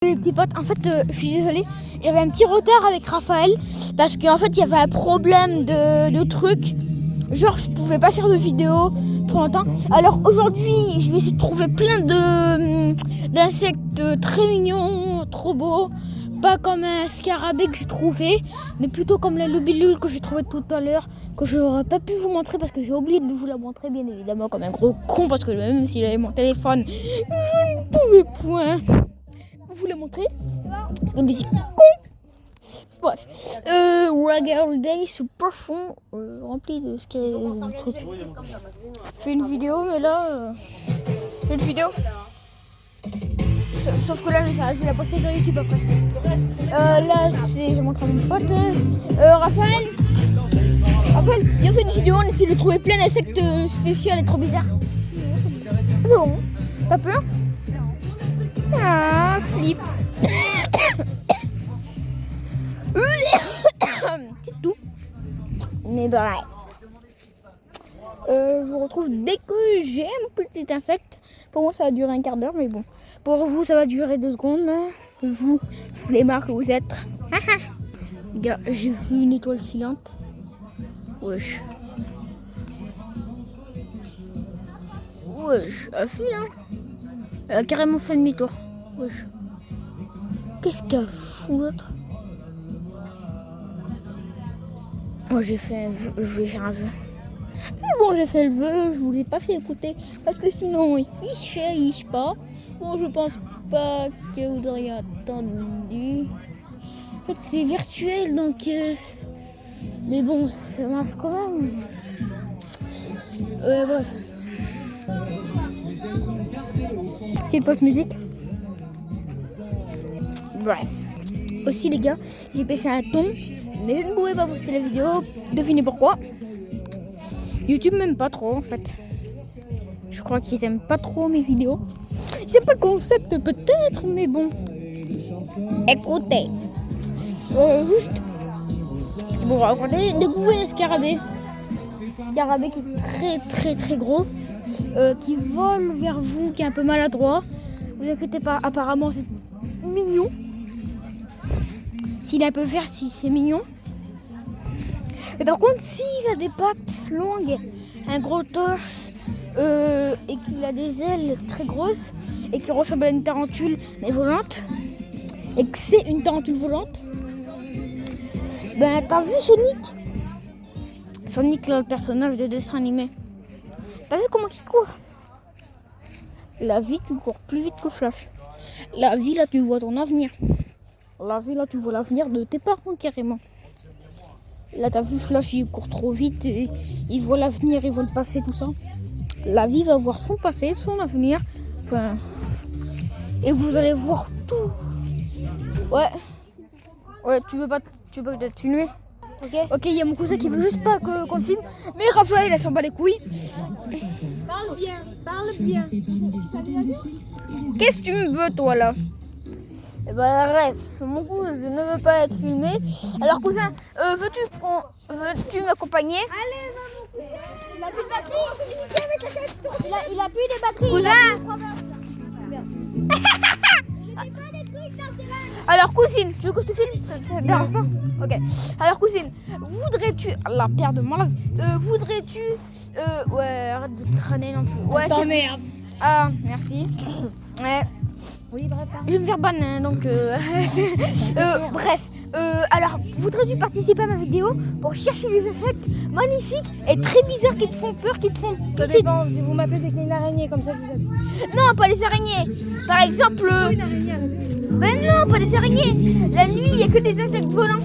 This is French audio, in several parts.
Les petits potes, en fait, je suis désolée, j'avais un petit retard avec Raphaël parce qu'en fait, il y avait un problème de truc. Genre, je pouvais pas faire de vidéo trop longtemps. Alors aujourd'hui, je vais essayer de trouver plein d'insectes très mignons, trop beaux. Pas comme un scarabée que j'ai trouvé, mais plutôt comme la libellule que j'ai trouvé tout à l'heure, que je n'aurais pas pu vous montrer parce que j'ai oublié de vous la montrer, bien évidemment, comme un gros con, parce que même s'il avait mon téléphone, je ne pouvais point vous la montrer. Comme des con. Bref, regardez ce parfum rempli de ce qu'il y a de trucs. Je fais une vidéo, mais là, je fais une vidéo. Sauf que là, je vais la poster sur YouTube après. Là, je montre à mon pote. Raphaël, viens faire une vidéo. On essaie de trouver plein d'insectes spéciaux et trop bizarres. C'est bon. T'as peur? Ah, flip. C'est tout. Mais bref. Je vous retrouve dès que j'ai un petit insecte. Pour moi, ça va durer un quart d'heure, mais bon. Pour vous, ça va durer 2 secondes. Vous, flemmards que vous êtes. Les gars, j'ai vu une étoile filante. Wesh. Wesh, elle file, hein. Elle a carrément fait demi-tour. Wesh. Qu'est-ce qu'elle fout l'autre? Moi, j'ai fait un vœu. Je vais faire un vœu. Bon, j'ai fait le vœu, je vous l'ai pas fait écouter parce que sinon il cherche pas. Bon, je pense pas que vous auriez attendu. En fait, c'est virtuel donc. Mais bon, ça marche quand même. Bref. Petite pause musique. Bref. Aussi, les gars, j'ai pêché un thon, mais je ne pouvais pas poster la vidéo. Devinez pourquoi. YouTube m'aime pas trop en fait. Je crois qu'ils aiment pas trop mes vidéos. Ils aiment pas le concept peut-être, mais bon. Écoutez. Juste. Bon, regardez, découvrez un scarabée. Scarabée qui est très très gros. Qui vole vers vous, qui est un peu maladroit. Vous inquiétez pas, apparemment c'est mignon. S'il est un peu vert, si c'est mignon. Mais par contre, s'il a des pattes longues, un gros torse et qu'il a des ailes très grosses et qu'il ressemble à une tarentule mais volante, et que c'est une tarentule volante, ben t'as vu Sonic? Sonic, là, le personnage de dessin animé. T'as vu comment il court? La vie, tu cours plus vite que Flash. La vie, là, tu vois ton avenir. La vie, là, tu vois l'avenir de tes parents carrément. Là, t'as vu Flash, il court trop vite, et il voit l'avenir, il voit le passé, tout ça. La vie va voir son passé, son avenir. Enfin, et vous allez voir tout. Ouais, tu veux pas être filmé? Ok, il y a mon cousin qui veut juste pas qu'on le filme. Mais Raphaël, elle s'en bat les couilles. Parle bien. Qu'est-ce que tu me veux, toi, là? Eh ben bref, mon cousin ne veut pas être filmé. Alors cousin, veux-tu m'accompagner? Allez, non, il a plus de batterie. Il a plus de batterie. Cousin. Alors cousine, tu veux que je te filme? Ça te dérange pas? Ok. Alors cousine, voudrais-tu... La paire de malade. Voudrais-tu... Ouais, arrête de crâner non plus. Ouais, c'est... merde. Ah, merci. Ouais. Oui, bref. Je vais me faire ban, hein, donc... bref. Alors, voudrais-tu participer à ma vidéo pour chercher des insectes magnifiques et très bizarres qui te font peur, qui te font... Ça dépend, si vous m'appelez dès qu'il y a une araignée, comme ça je vous aide. Non, pas les araignées. Par exemple... Une araignée, Ben non, pas des araignées. La nuit, il n'y a que des insectes volants.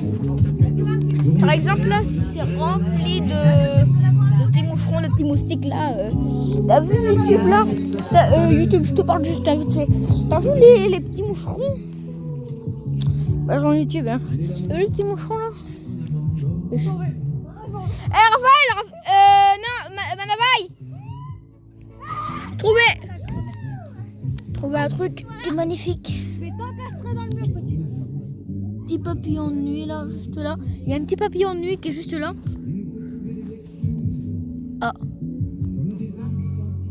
Par exemple, là, c'est rempli de petits moucherons, de petits moustiques, là. T'as vu YouTube, là? YouTube, je te parle juste vite fait. T'as vu les petits moucherons? Bah, sur YouTube, hein. T'as vu les petits moucherons, là? Raphaël, non, ma navaille. Trouvé un truc qui est magnifique. Je vais t'encastrer dans le mur, petit. Petit papillon de nuit là, juste là. Il y a un petit papillon de nuit qui est juste là. Ah.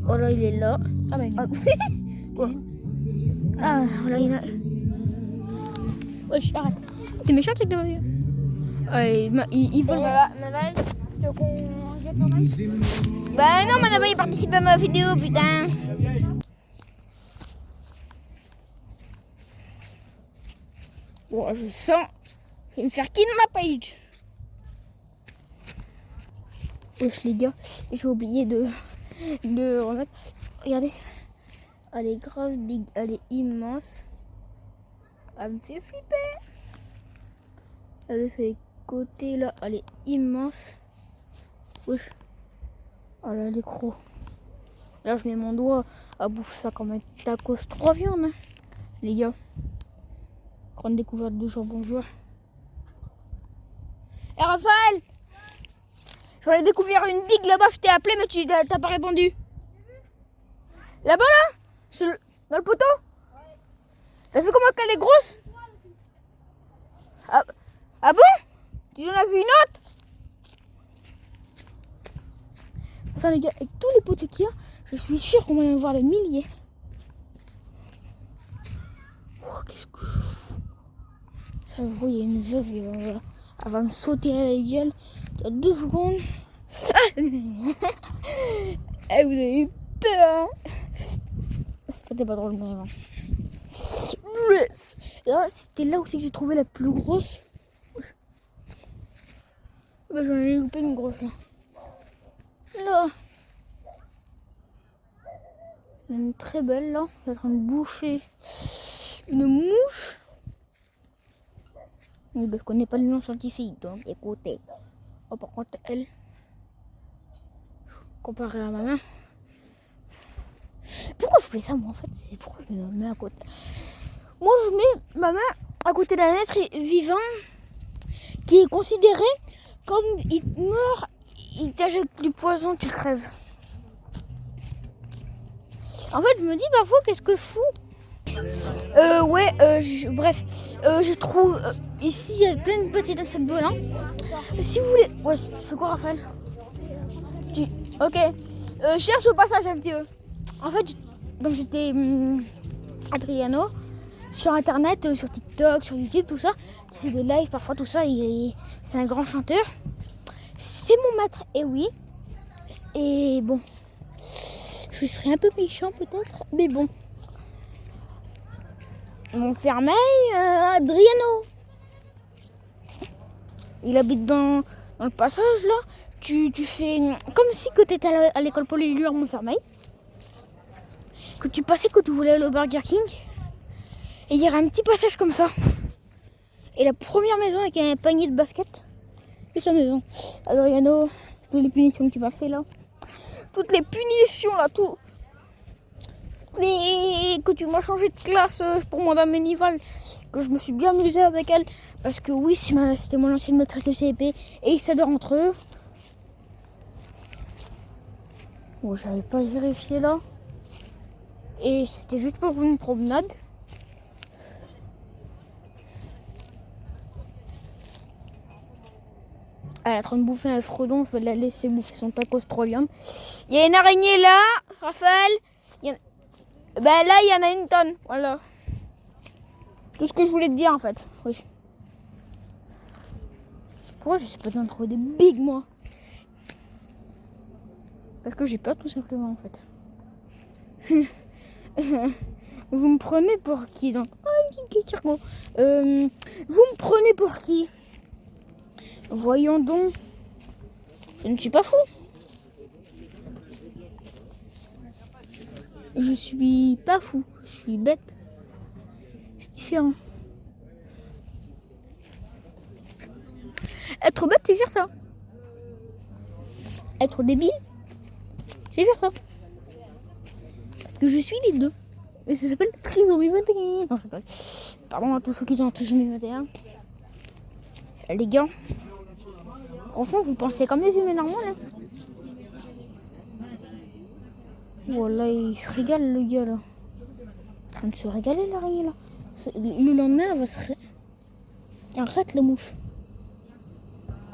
Oh là, il est là. Ah bah, Ah, quoi? Ah, voilà, il a... Wesh, arrête. T'es méchante avec le bébé. Il vole. Naval, tu veux qu'on jette l'oreille? Bah non, Manaba il participe à ma vidéo, putain. Oh, je sens. Je vais me faire kill ma page. Wesh les gars, j'ai oublié de remettre. Regardez. Elle est grave big, elle est immense. Elle me fait flipper. Regardez sur les côtés là, elle est immense. Wesh. Oh là, elle est gros. Là, je mets mon doigt à bouffer ça comme un tacos 3 viandes. Hein. Les gars. Grande découverte de jour, bonjour. Eh Raphaël! J'en ai découvert une big là-bas, je t'ai appelé mais tu t'as pas répondu. Là-bas là? Dans le poteau? T'as vu comment elle est grosse? Ah bon? Tu en as vu une autre? Ça les gars, avec tous les poteaux qu'il y a, je suis sûre qu'on va y en avoir des milliers. Oh, qu'est-ce que je fous? Ça vous, il y a une veuve, elle va me sauter à la gueule. Dans 2 secondes. Ah vous avez eu peur, hein? C'était pas drôle, mais bon. Là, c'était là où c'est que j'ai trouvé la plus grosse. Bah, j'en ai loupé une grosse là. Là. Une très belle là. Elle est en train de bouffer une mouche. Oui, bah, je connais pas le nom scientifique, donc écoutez. Oh, par contre, elle, comparée à ma main. Pourquoi je fais ça, moi, en fait? C'est pourquoi je mets ma main à côté. Moi, je mets ma main à côté d'un être vivant qui est considéré comme il meurt, il t'injecte du poison, tu crèves. En fait, je me dis parfois, qu'est-ce que je fous? Je trouve ici il y a plein de petits insectes volants. Si vous voulez, ouais, tu fais quoi, Raphaël? Ok, cherche au passage un petit peu. En fait, comme j'étais Adriano sur internet, sur TikTok, sur YouTube, tout ça, il fait des lives parfois, tout ça. C'est un grand chanteur. C'est mon maître, et oui. Et bon, je serais un peu méchant peut-être, mais bon. Mon fermeil, Adriano. Il habite dans le passage là. Tu fais comme si que tu étais à l'école Paul-Éluard Montfermeil. Que tu passais, que tu voulais aller au Burger King. Et il y aurait un petit passage comme ça. Et la première maison avec un panier de basket. C'est sa maison. Adriano, toutes les punitions que tu m'as fait là. Toutes les punitions là, tout. Que tu m'as changé de classe pour Madame Ménival, que je me suis bien amusée avec elle, parce que oui, c'était mon ancienne maîtresse de CEP, et ils s'adorent entre eux. Bon, j'avais pas vérifié là, et c'était juste pour une promenade. Elle est en train de bouffer un fredon, je vais la laisser bouffer son tacos 3 viandes. Il y a une araignée là, Raphaël. Ben là, il y en a une tonne, voilà. Tout ce que je voulais te dire en fait. Oui. Pourquoi je sais pas d'en trouver des big moi? Parce que j'ai peur tout simplement en fait. Vous me prenez pour qui donc? Vous me prenez pour qui? Voyons donc. Je ne suis pas fou. Je suis pas fou, je suis bête. C'est différent. Être bête, c'est faire ça. Être débile, c'est faire ça. Parce que je suis les deux. Et ça s'appelle Trisomie 21. Non, je rigole. Pardon à tous ceux qui ont Trisomie 21. Les gars, franchement, vous pensez comme des humains normaux là. Voilà, il se régale le gars là. En train de se régaler l'araignée là. Le lendemain, elle va se arrête la mouche.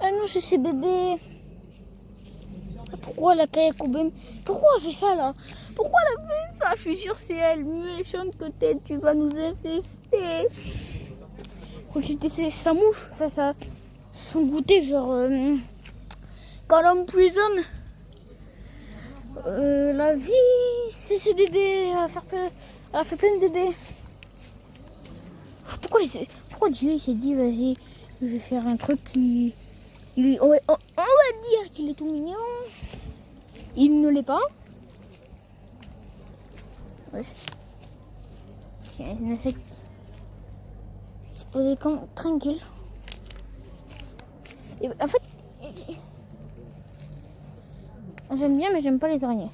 Ah non, c'est ses bébés. Pourquoi la Kayakoubem? Pourquoi elle fait ça là? Pourquoi elle a fait ça? Je suis sûre c'est elle, méchante que t'es, tu vas nous infester. crois que j'ai testé sa mouche, enfin son goûter, genre quand l'homme prisonne. La vie, c'est ses bébés, elle a fait plein de bébés. Pourquoi Dieu il s'est dit, vas-y, je vais faire un truc qui... on va dire qu'il est tout mignon. Il ne l'est pas. Ouais. C'est un insecte. C'est posé comme tranquille. Et en fait, j'aime bien, mais j'aime pas les araignées.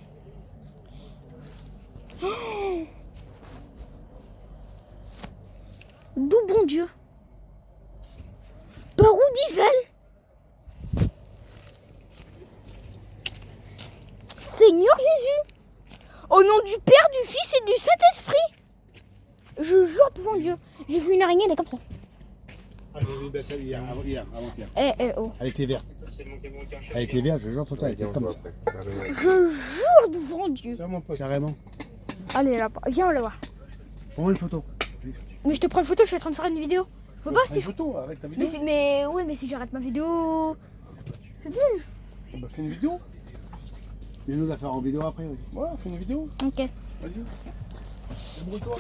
Oh, d'où bon Dieu? Par où dit-elle? Seigneur Jésus, au nom du Père, du Fils et du Saint-Esprit, je jure devant Dieu, j'ai vu une araignée, elle est comme ça. Ah, j'ai vu Bethel hier, avant-hier. Oh. Elle était verte. Elle était verte, je jure pour toi, elle était comme ça. Je jure devant Dieu. Carrément. Allez là, viens on la voir. Prends-moi une photo. Mais je te prends une photo, je suis en train de faire une vidéo. Faut pas si Une photo avec ta vidéo. mais si j'arrête ma vidéo, c'est nul. Bah fais une vidéo. Mais nous la faire en vidéo après, oui. Ouais, fais une vidéo. Ok. Vas-y. Débrouille-toi.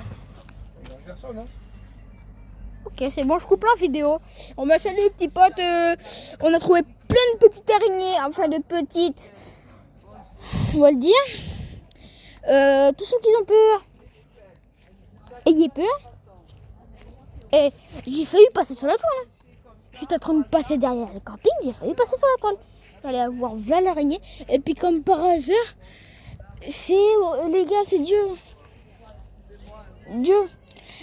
Personne, hein. Ok, c'est bon, je coupe la vidéo. On m'a salué, petits potes. On a trouvé plein de petites araignées, enfin de petites. On va le dire. Tous ceux qui ont peur, ayez peur. Et j'ai failli passer sur la toile. J'étais en train de passer derrière le camping, j'ai failli passer sur la toile. J'allais avoir là l'araignée. Et puis comme par hasard, les gars, c'est Dieu. Dieu.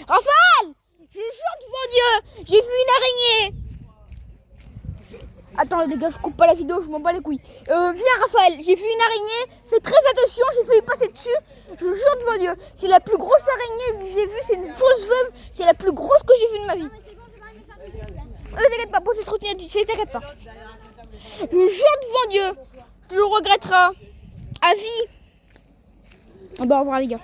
Raphaël! Je jure devant Dieu, j'ai vu une araignée. Attends les gars, je coupe pas la vidéo, je m'en bats les couilles. Viens Raphaël, j'ai vu une araignée, fais très attention, j'ai failli passer dessus. Je jure devant Dieu, c'est la plus grosse araignée que j'ai vue, c'est une fausse veuve, c'est la plus grosse que j'ai vue de ma vie. Ne t'inquiète pas, pour cette routine, t'inquiète pas. Je jure devant Dieu, tu le regretteras. À vie. Bah au revoir les gars.